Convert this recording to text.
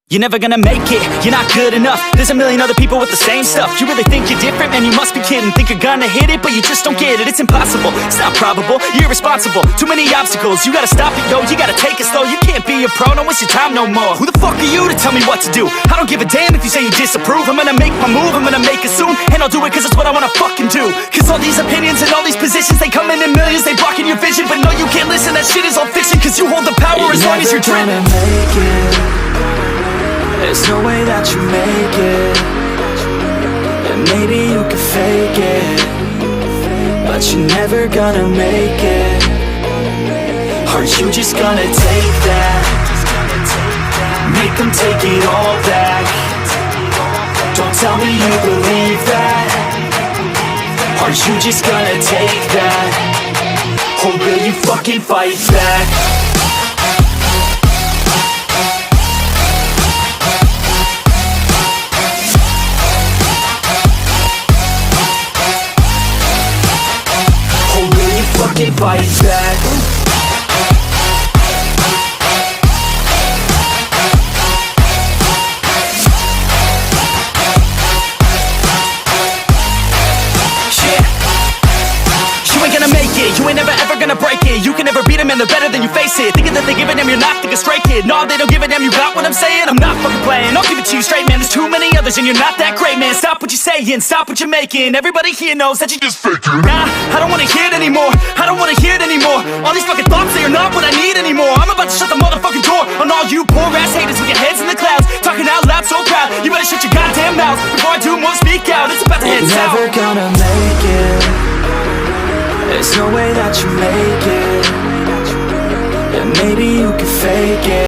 You're never gonna make it, you're not good enough. There's a million other people with the same stuff. You really think you're different? Man, you must be kidding. Think you're gonna hit it, but you just don't get it. It's impossible, it's not probable, you're irresponsible. Too many obstacles, you gotta stop it, yo. You gotta take it slow, you can't be a pro. Don't waste your time no more. Who the fuck are you to tell me what to do? I don't give a damn if you say you disapprove. I'm gonna make my move, I'm gonna make it soon. And I'll do it cause it's what I wanna fucking do. Cause all these opinions and all these positions, they come in millions, they blocking your vision. But no, you can't listen, that shit is all fiction. Cause you hold the power as long as you're dreaming. There's no way that you make it. And maybe you can fake it, but you're never gonna make it. Are you just gonna take that? Make them take it all back. Don't tell me you believe that. Are you just gonna take that? Or will you fucking fight back? Fucking fight back. You ain't gonna make it, you ain't never ever gonna break it. You can never beat them and they're better than you, face it. Thinking that they give a damn, you're not, think a straight kid. No, they don't give a damn, you got what I'm saying? I'm not fucking playing, I'll give it to you straight, man. There's too many others and you're not that great, man. Stop what you're saying, stop what you're making. Everybody here knows that you just faking. Nah, I don't wanna hear it anymore, I don't wanna hear it anymore. All these fucking thoughts, they are not what I need anymore. I'm about to shut the motherfucking door on all you poor ass haters with your heads in the clouds, talking out loud so proud. You better shut your goddamn mouth before I do more, speak out. It's about to head south. You're never gonna make it. There's no way that you make it. And maybe you can fake it.